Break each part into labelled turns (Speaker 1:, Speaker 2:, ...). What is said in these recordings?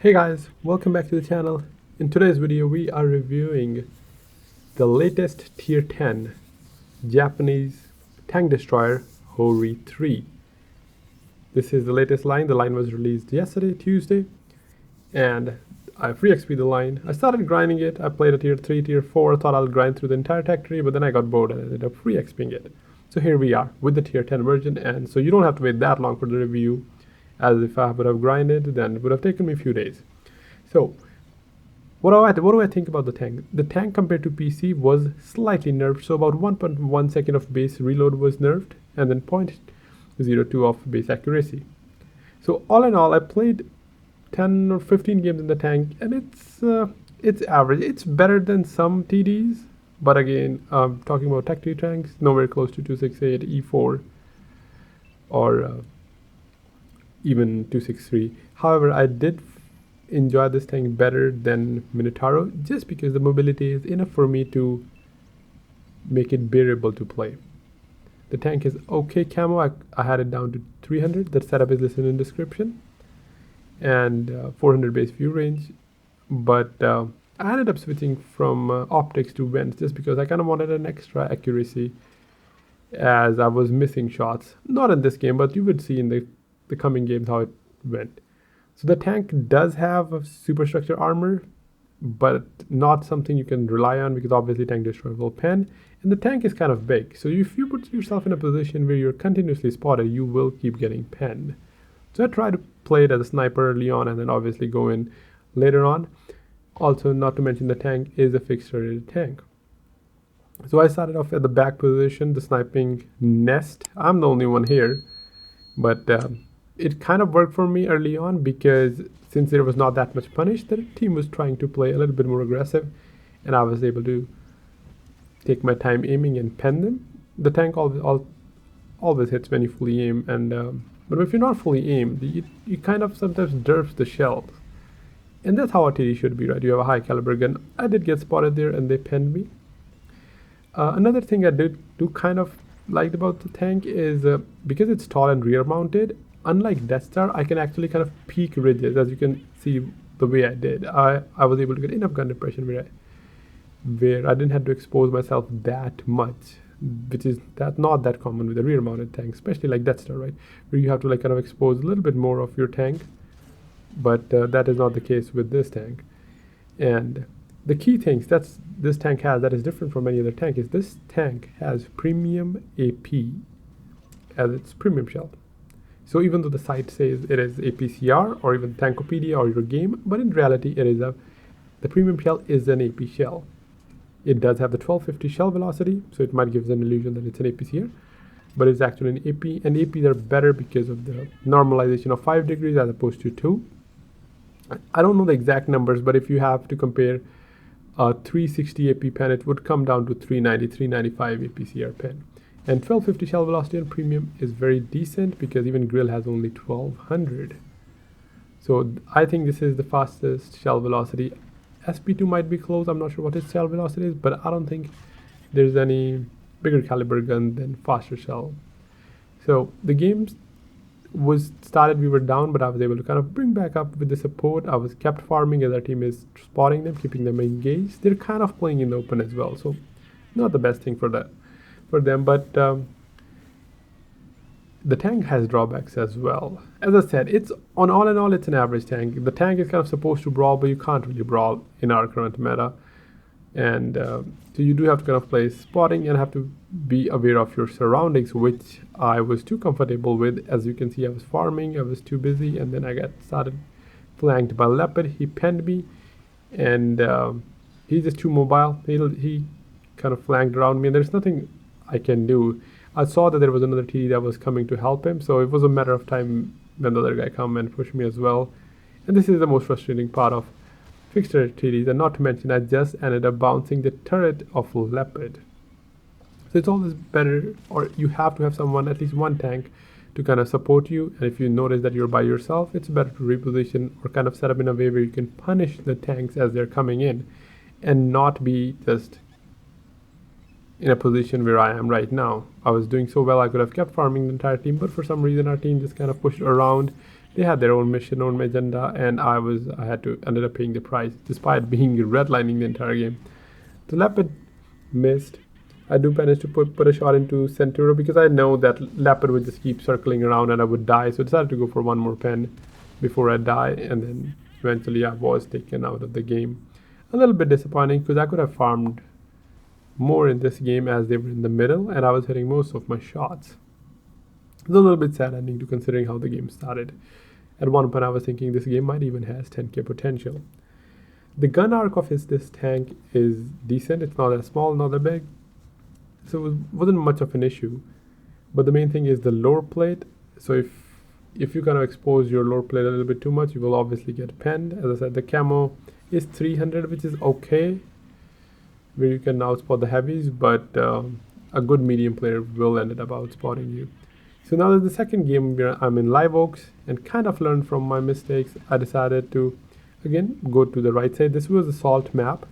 Speaker 1: Hey guys, welcome back to the channel. In today's video we are reviewing the latest tier 10 Japanese tank destroyer Hori 3. This is the latest line. The line was released yesterday, Tuesday, and I free XP the line. I started grinding it. I played a tier 3, tier 4, thought I'll grind through the entire tech tree, but then I got bored and ended up free XPing it. So here we are with the tier 10 version, and so you don't have to wait that long for the review, as if I would have grinded then it would have taken me a few days. So what do I think about the tank? The tank compared to PC was slightly nerfed, so about 1.1 second of base reload was nerfed, and then 0.02 of base accuracy. So all in all, I played 10 or 15 games in the tank, and it's average. It's better than some TDs, but again, talking about tech tree tanks, nowhere close to 268 E4 or even 263. However, I did enjoy this tank better than Minotauro, just because the mobility is enough for me to make it bearable to play. The tank is okay camo. I had it down to 300. The setup is listed in description, and 400 base view range, but I ended up switching from optics to vents just because I kind of wanted an extra accuracy, as I was missing shots. Not in this game, but you would see in the coming games how it went. So the tank does have a superstructure armor, but not something you can rely on, because obviously tank destroyer will pen, and the tank is kind of big. So if you put yourself in a position where you're continuously spotted, you will keep getting penned. So I try to play it as a sniper early on, and then obviously go in later on. Also, not to mention the tank is a fixed rated tank. So I started off at the back position, the sniping nest. I'm the only one here, but it kind of worked for me early on, because since there was not that much punish, the team was trying to play a little bit more aggressive, and I was able to take my time aiming and pen them. The tank always hits when you fully aim, and but if you're not fully aimed, you kind of sometimes derps the shells, and that's how a TD should be, right? You have a high caliber gun. I did get spotted there, and they penned me. Another thing I do kind of liked about the tank is because it's tall and rear mounted. Unlike Death Star, I can actually kind of peak ridges, as you can see the way I did. I was able to get enough gun depression where I didn't have to expose myself that much, which is not that common with a rear mounted tank, especially like Death Star, right? Where you have to like kind of expose a little bit more of your tank, but that is not the case with this tank. And the key things this tank has that is different from any other tank is this tank has premium AP as its premium shell. So even though the site says it is APCR or even Tankopedia or your game, but in reality it is the premium shell is an AP shell. It does have the 1250 shell velocity, so it might give an illusion that it's an APCR, but it's actually an AP, and APs are better because of the normalization of 5 degrees as opposed to 2. I don't know the exact numbers, but if you have to compare a 360 AP pen, it would come down to 390, 395 APCR pen. And 1250 shell velocity on premium is very decent, because even Grill has only 1200. So I think this is the fastest shell velocity. SP2 might be close. I'm not sure what its shell velocity is, but I don't think there's any bigger caliber gun than faster shell. So the games was started, we were down, but I was able to kind of bring back up with the support. I was kept farming as our team is spotting them, keeping them engaged. They're kind of playing in the open as well, so not the best thing for them, but the tank has drawbacks as well. As I said, it's all in all, it's an average tank. The tank is kind of supposed to brawl, but you can't really brawl in our current meta, and so you do have to kind of play spotting and have to be aware of your surroundings, which I was too comfortable with. As you can see, I was farming, I was too busy, and then I got started flanked by Leopard. He penned me, and he's just too mobile. He kind of flanked around me, and there's nothing I can do. I saw that there was another TD that was coming to help him, so it was a matter of time when the other guy come and push me as well. And this is the most frustrating part of fixed turret TDs, and not to mention I just ended up bouncing the turret of Leopard. So it's always better, or you have to have someone, at least one tank, to kind of support you. And if you notice that you're by yourself, it's better to reposition or kind of set up in a way where you can punish the tanks as they're coming in, and not be just in a position where I am right now. I was doing so well, I could have kept farming the entire team, but for some reason our team just kind of pushed around, They had their own mission, own agenda, and I had to ended up paying the price despite being redlining the entire game. The leopard missed. I do manage to put a shot into Centauro because I know that leopard would just keep circling around and I would die. So I decided to go for one more pen before I die, and then eventually I was taken out of the game. A little bit disappointing because I could have farmed more in this game as they were in the middle and I was hitting most of my shots. It's a little bit sad ending to considering how the game started. At one point I was thinking this game might even has 10k potential. The gun arc of this tank is decent. It's not that small, not that big, so it wasn't much of an issue. But the main thing is the lower plate. So if you kind of expose your lower plate a little bit too much, you will obviously get penned. As I said, the camo is 300, which is okay, where you can outspot the heavies, but a good medium player will end up outspotting you. So now that the second game where I'm in liveoaks and kind of learned from my mistakes, I decided to again go to the right side. This was a salt map.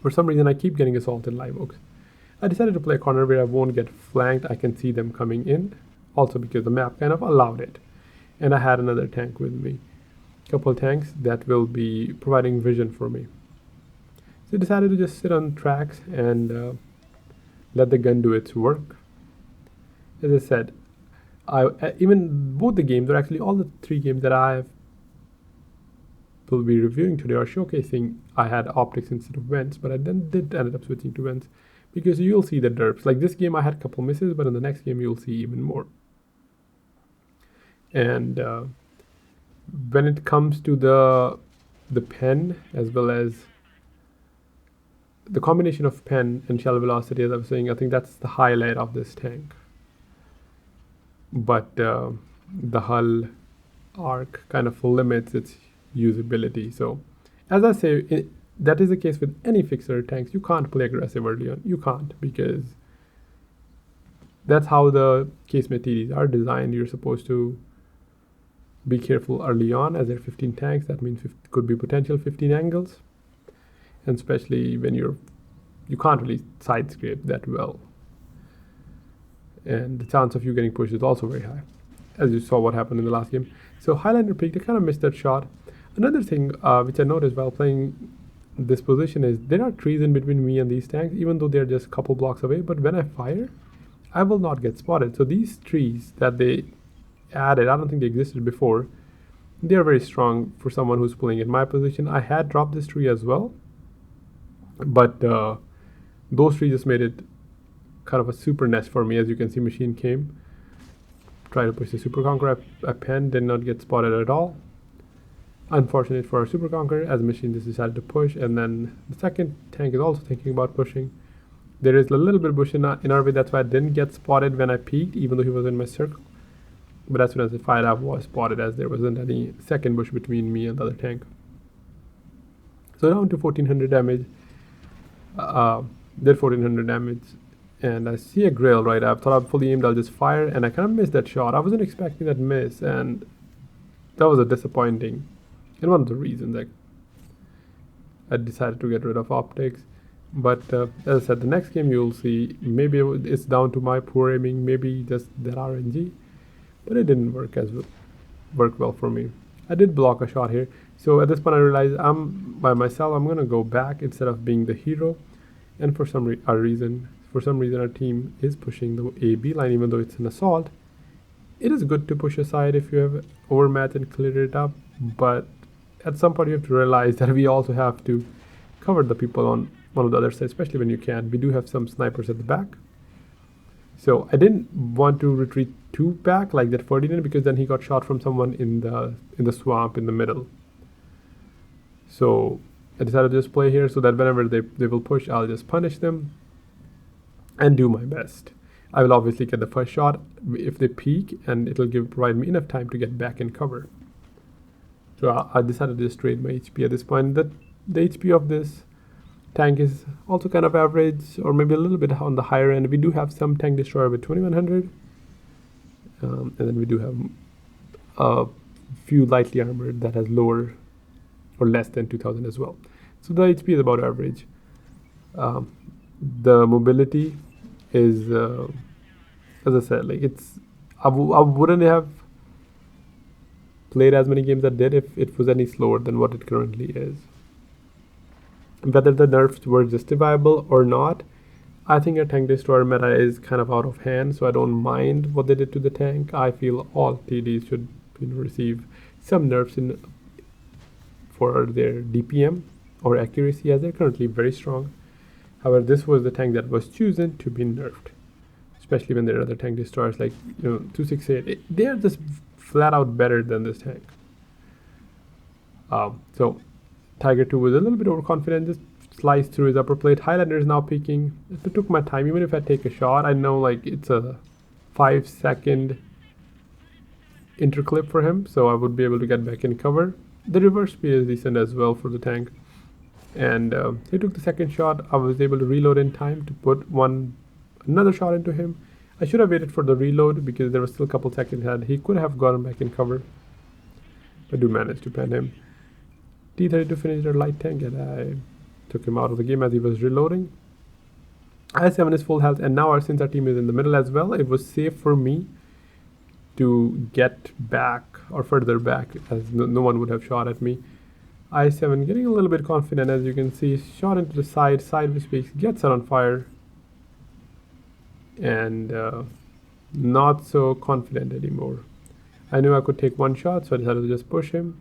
Speaker 1: For some reason I keep getting assault in liveoaks. I decided to play a corner where I won't get flanked. I can see them coming in, also because the map kind of allowed it. And I had another tank with me, a couple of tanks that will be providing vision for me. So I decided to just sit on tracks and let the gun do its work. As I said, even both the games, or actually all the three games that I will be reviewing today, are showcasing I had optics instead of vents, but I then did end up switching to vents because you'll see the derps. Like this game I had a couple misses, but in the next game you'll see even more. And when it comes to the pen, as well as the combination of pen and shell velocity, as I was saying, I think that's the highlight of this tank. But the hull arc kind of limits its usability. So as I say, that is the case with any fixer tanks. You can't play aggressive early on. You can't, because that's how the casemate TDs are designed. You're supposed to be careful early on, as there are 15 tanks. That means could be potential 15 angles, and especially when you can't really side scrape that well, and the chance of you getting pushed is also very high, as you saw what happened in the last game. So Highlander peaked. I kind of missed that shot. Another thing which I noticed while playing this position is there are trees in between me and these tanks, even though they're just a couple blocks away. But when I fire, I will not get spotted. So these trees that they added, I don't think they existed before. They are very strong for someone who's playing in my position. I had dropped this tree as well, but those trees just made it kind of a super nest for me. As you can see, machine came, tried to push the super conqueror. A pen did not get spotted at all. Unfortunate for our super conqueror, as machine just decided to push. And then the second tank is also thinking about pushing. There is a little bit of bush in our way, that's why I didn't get spotted when I peeked, even though he was in my circle. But as soon as I fired, I was spotted, as there wasn't any second bush between me and the other tank. So down to 1400 damage. Did 1400 damage, and I see a grill right. I thought I'm fully aimed, I'll just fire, and I kind of missed that shot. I wasn't expecting that miss, and that was a disappointing, and one of the reasons I decided to get rid of optics. But as I said, the next game you'll see, maybe it's down to my poor aiming, maybe just that RNG, but it didn't work well for me. I did block a shot here. So at this point I realized I'm by myself. I'm gonna go back instead of being the hero. And for some reason our team is pushing the A-B line, even though it's an assault. It is good to push aside if you have overmatched and cleared it up, but at some point you have to realize that we also have to cover the people on one of the other sides, especially when you can. We do have some snipers at the back. So I didn't want to retreat too back like that Ferdinand, because then he got shot from someone in the swamp in the middle. So I decided to just play here so that whenever they will push, I'll just punish them and do my best. I will obviously get the first shot if they peek, and it'll provide me enough time to get back in cover. So I decided to just trade my HP at this point. The HP of this tank is also kind of average, or maybe a little bit on the higher end. We do have some tank destroyer with 2100, and then we do have a few lightly armored that has lower or less than 2000 as well. So the HP is about average. The mobility is, as I said, like I wouldn't have played as many games as I did if it was any slower than what it currently is. Whether the nerfs were justifiable or not, I think a tank destroyer meta is kind of out of hand, so I don't mind what they did to the tank. I feel all TDs should receive some nerfs for their DPM or accuracy, as they're currently very strong. However, this was the tank that was chosen to be nerfed, especially when there are other tank destroyers like 268. They are just flat out better than this tank. So Tiger 2 was a little bit overconfident, just sliced through his upper plate. Highlander is now peeking. It took my time. Even if I take a shot, I know like it's a 5-second interclip for him, so I would be able to get back in cover. The reverse speed is decent as well for the tank. And he took the second shot. I was able to reload in time to put another shot into him. I should have waited for the reload because there was still a couple seconds ahead. He could have gotten back in cover. I do manage to pen him. T32 finished their light tank, and I took him out of the game as he was reloading. I7 is full health, and now since our team is in the middle as well, it was safe for me to get back or further back, as no one would have shot at me. I7 getting a little bit confident, as you can see, shot into the side which gets it on fire, and not so confident anymore. I knew I could take one shot, so I decided to just push him.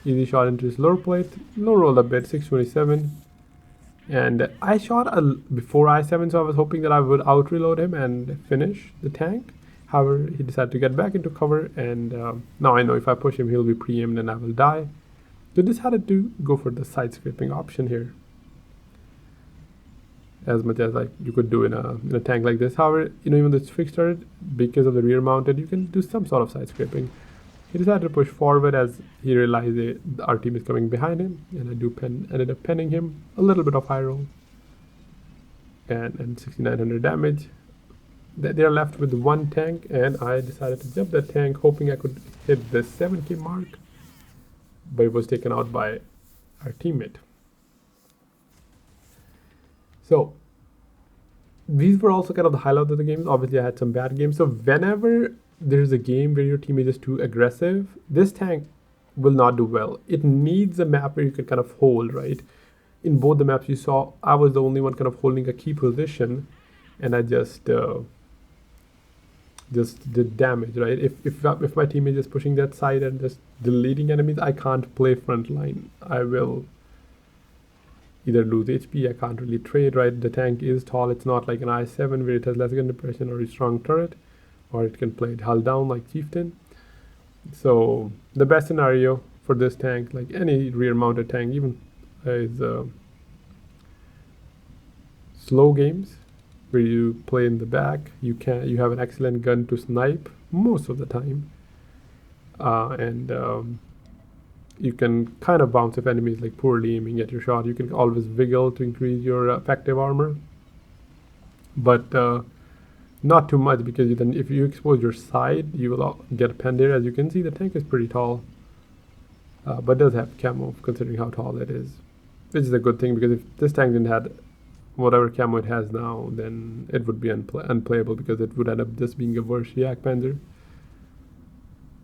Speaker 1: Easy shot into his lower plate, low rolled a bit, 627. And I shot before I7, so I was hoping that I would out reload him and finish the tank. However, he decided to get back into cover, and now I know if I push him, he'll be pre-aimed and I will die. So decided to go for the side scraping option here, as much as like you could do in a tank like this. However, even though it's fixed turret, because of the rear mounted, you can do some sort of side scraping. He decided to push forward as he realized our team is coming behind him, and I ended up penning him. A little bit of high roll and 6900 damage. They are left with one tank, and I decided to jump that tank, hoping I could hit the 7k mark, but it was taken out by our teammate. So these were also kind of the highlights of the games. Obviously, I had some bad games. So whenever there's a game where your team is just too aggressive, this tank will not do well. It needs a map where you can kind of hold, right? In both the maps you saw, I was the only one kind of holding a key position, and I just did damage, right? If my team is just pushing that side and just deleting enemies, I can't play frontline. I will either lose HP, I can't really trade, right? The tank is tall. It's not like an I7 where it has less gun depression or a strong turret, or it can play it hull down like Chieftain. So the best scenario for this tank, like any rear mounted tank, even is slow games where you play in the back. You have an excellent gun to snipe most of the time, and you can kind of bounce if enemies like poorly aiming at your shot. You can always wiggle to increase your effective armor, but not too much, because then if you expose your side, you will get penned here. As you can see, the tank is pretty tall, but does have camo considering how tall it is, which is a good thing, because if this tank didn't have whatever camo it has now, then it would be unplayable, because it would end up just being a worse Yak Panzer.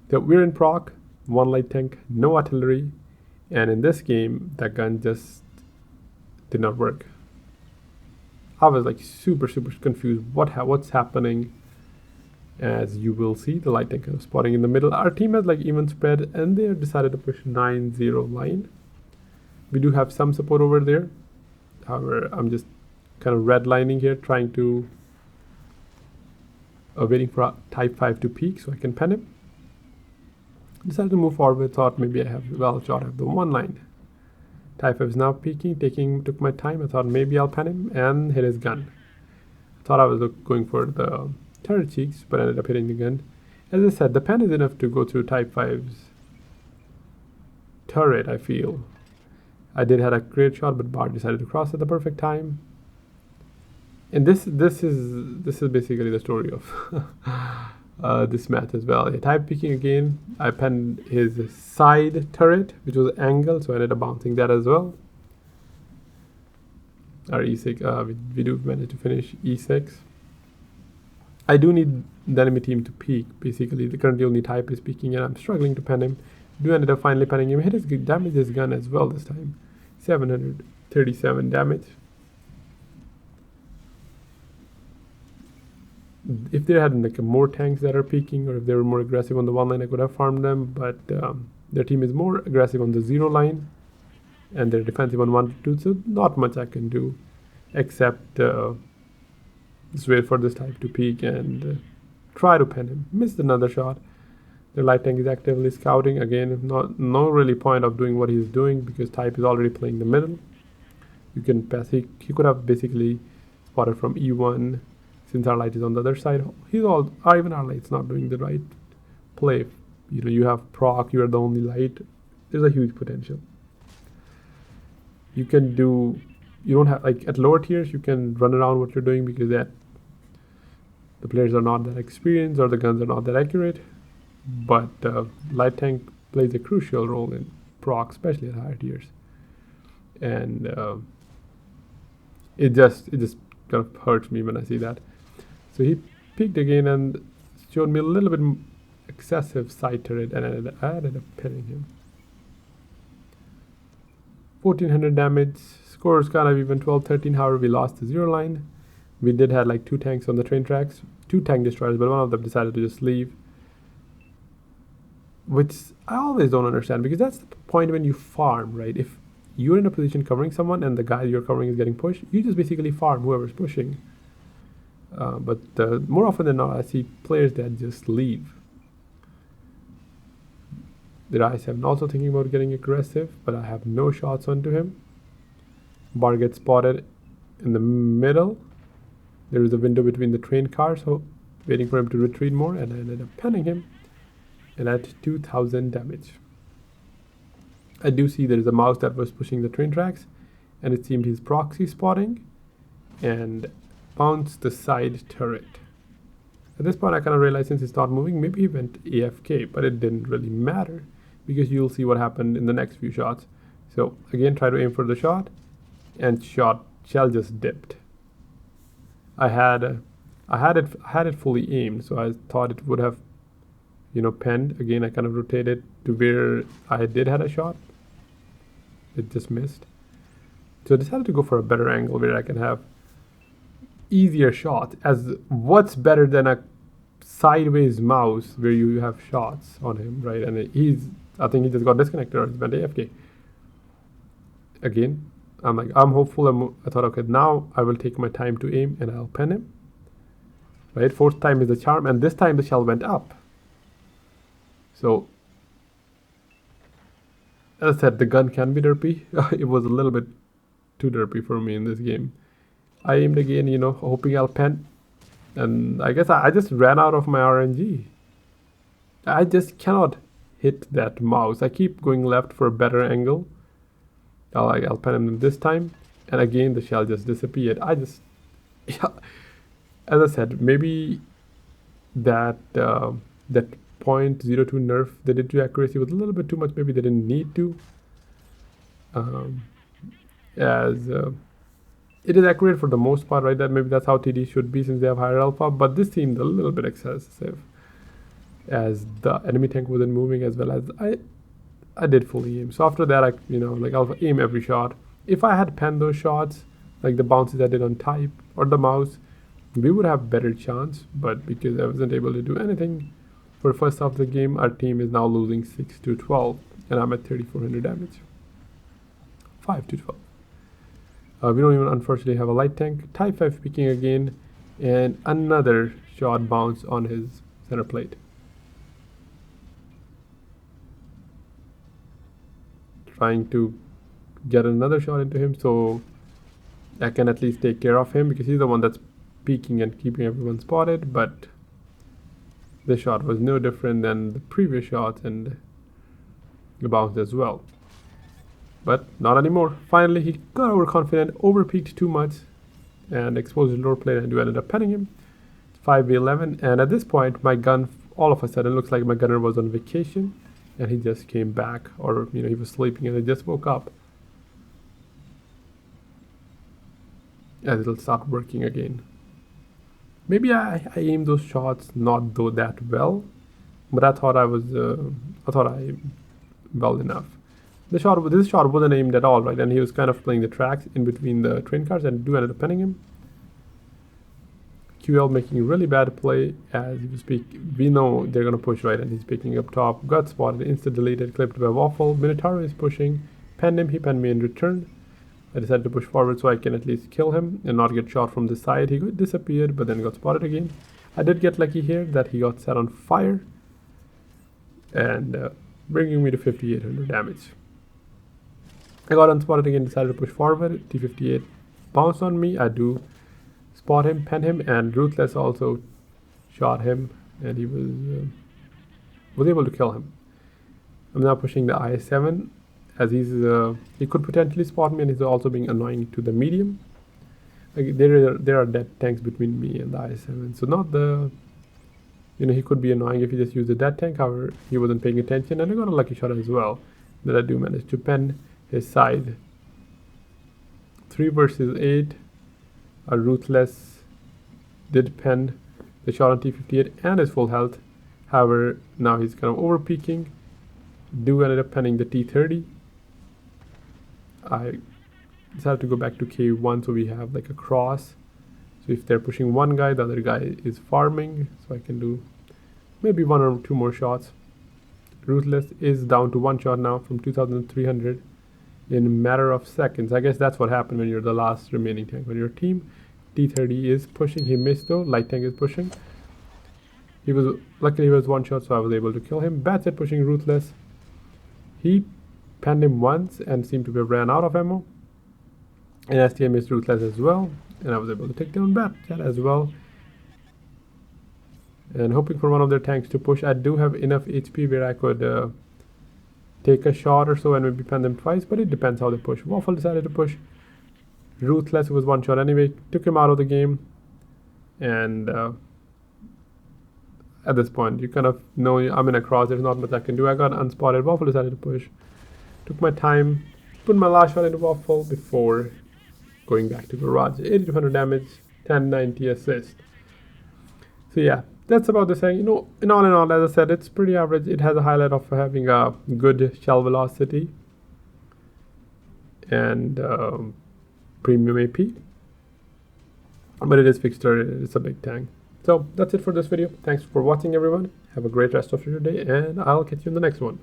Speaker 1: So we're in proc, one light tank, no artillery, and in this game, that gun just did not work. I was like super confused what's happening. As you will see, the light tank is spotting in the middle. Our team has like even spread, and they have decided to push 9-0 line. We do have some support over there. However, I'm just kind of redlining here, trying to waiting for type 5 to peak so I can pen him. Decided to move forward, thought maybe I have the one line. Type 5 is now peeking, took my time. I thought maybe I'll pen him and hit his gun. I thought I was going for the turret cheeks, but ended up hitting the gun. As I said, the pen is enough to go through Type 5's turret, I feel. I did have a great shot, but Bart decided to cross at the perfect time. And this is basically the story of this match as well. Type peeking again. I penned his side turret, which was angled, so I ended up bouncing that as well. Our E6, we do manage to finish E6. I do need the enemy team to peek. Basically, the currently only Type is peeking, and I'm struggling to pen him. Do ended up finally penning him. Hit his damage his gun as well this time. 737 damage. If there had like more tanks that are peeking, or if they were more aggressive on the 1 line, I could have farmed them, but their team is more aggressive on the 0 line, and they're defensive on 1 to 2, so not much I can do except just wait for this type to peek and try to pen him. Missed another shot. The light tank is actively scouting again. No really point of doing what he's doing because type is already playing the middle. You can pass. He could have basically spotted from E1. Since our light is on the other side, even our light's not doing the right play. You know, you have proc, you are the only light. There's a huge potential. You don't have, like, at lower tiers, you can run around what you're doing because the players are not that experienced or the guns are not that accurate. But light tank plays a crucial role in proc, especially at higher tiers. And it just kind of hurts me when I see that. So he peeked again and showed me a little bit excessive side turret, and I ended up pinning him. 1400 damage, scores kind of even 12-13. However, we lost the 0 line. We did have like 2 tanks on the train tracks, 2 tank destroyers, but one of them decided to just leave, which I always don't understand, because that's the point when you farm, right? If you're in a position covering someone and the guy you're covering is getting pushed, you just basically farm whoever's pushing. But more often than not, I see players that just leave. The i7 also thinking about getting aggressive, but I have no shots onto him. Bar gets spotted in the middle. There is a window between the train cars, so waiting for him to retreat more, and I ended up penning him, and at 2000 damage. I do see there is a mouse that was pushing the train tracks, and it seemed he's proxy spotting and bounced the side turret. At this point, I kind of realized since it's not moving, maybe he went AFK, but it didn't really matter because you'll see what happened in the next few shots. So again, try to aim for the shot, and shell just dipped. I had it fully aimed, so I thought it would have, penned. Again, I kind of rotated to where I did had a shot. It just missed. So I decided to go for a better angle where I can have easier shots. As what's better than a sideways mouse where you have shots on him, right? And I think he just got disconnected or he's went AFK. Again, I'm hopeful. I thought, okay, now I will take my time to aim and I'll pen him. Right, 4th time is the charm, and this time the shell went up. So, as I said, the gun can be derpy. It was a little bit too derpy for me in this game. I aimed again, hoping I'll pen, and I guess I just ran out of my RNG. I just cannot hit that mouse. I keep going left for a better angle. I'll pen him this time, and again the shell just disappeared. As I said, maybe that 0.02 nerf they did to accuracy was a little bit too much. Maybe they didn't need to. It is accurate for the most part, right? Maybe that's how TD should be since they have higher alpha. But this seemed a little bit excessive, as the enemy tank wasn't moving as well as I did fully aim. So after that, I'll aim every shot. If I had penned those shots, like the bounces I did on type or the mouse, we would have better chance. But because I wasn't able to do anything for the first half of the game, our team is now losing 6-12, and I'm at 3400 damage. 5-12. We don't even unfortunately have a light tank. Type 5 peeking again, and another shot bounce on his center plate. Trying to get another shot into him so I can at least take care of him, because he's the one that's peeking and keeping everyone spotted. But this shot was no different than the previous shots, and the bounce as well. But not anymore. Finally, he got overconfident, overpeaked too much, and exposed his lower plate, and we ended up penning him. 5v11, and at this point, my gun, all of a sudden, looks like my gunner was on vacation, and he just came back, or he was sleeping and he just woke up. And it'll start working again. Maybe I aimed those shots not that well, but I thought I well enough. This shot wasn't aimed at all, right? And he was kind of playing the tracks in between the train cars, and do ended up penning him. QL making a really bad play as he was we know they're gonna push, right? And he's picking up top. Got spotted, instant deleted, clipped by Waffle. Minotauro is pushing, penned him. He penned me in return. I decided to push forward so I can at least kill him and not get shot from the side. He disappeared, but then got spotted again. I did get lucky here that he got set on fire and bringing me to 5,800 damage. I got unspotted again, decided to push forward. T58 bounced on me. I do spot him, pen him, and Ruthless also shot him, and he was able to kill him. I'm now pushing the IS-7 as he could potentially spot me, and he's also being annoying to the medium. Like, there are dead tanks between me and the IS-7, so not the, he could be annoying if he just used a dead tank. However, he wasn't paying attention, and I got a lucky shot as well that I do manage to pen his side. 3 versus 8. A Ruthless did pen the shot on T58 and his full health. However, now he's kind of over peaking. Do ended up penning the T30. I decided to go back to K1 so we have like a cross. So if they're pushing one guy, the other guy is farming. So I can do maybe 1 or 2 more shots. Ruthless is down to 1 shot now from 2,300 in a matter of seconds. I guess that's what happened when you're the last remaining tank on your team. T30 is pushing. He missed though. Light tank is pushing. Luckily he was 1 shot, so I was able to kill him. Batset pushing Ruthless. He penned him once and seemed to have ran out of ammo. And STM missed Ruthless as well, and I was able to take down Batset as well. And hoping for one of their tanks to push. I do have enough HP where I could take a shot or so and maybe pen them twice, but it depends how they push. Waffle decided to push Ruthless. It was 1 shot anyway, took him out of the game, and at this point you kind of know I'm in a cross, there's not much I can do. I got unspotted. Waffle decided to push, took my time, put my last shot into Waffle before going back to garage. 8,200 damage, 1090 assist. So yeah, that's about the thing. In all, as I said, it's pretty average. It has a highlight of having a good shell velocity and premium AP, but it is fixture. It's a big tank. So that's it for this video. Thanks for watching, everyone. Have a great rest of your day, and I'll catch you in the next one.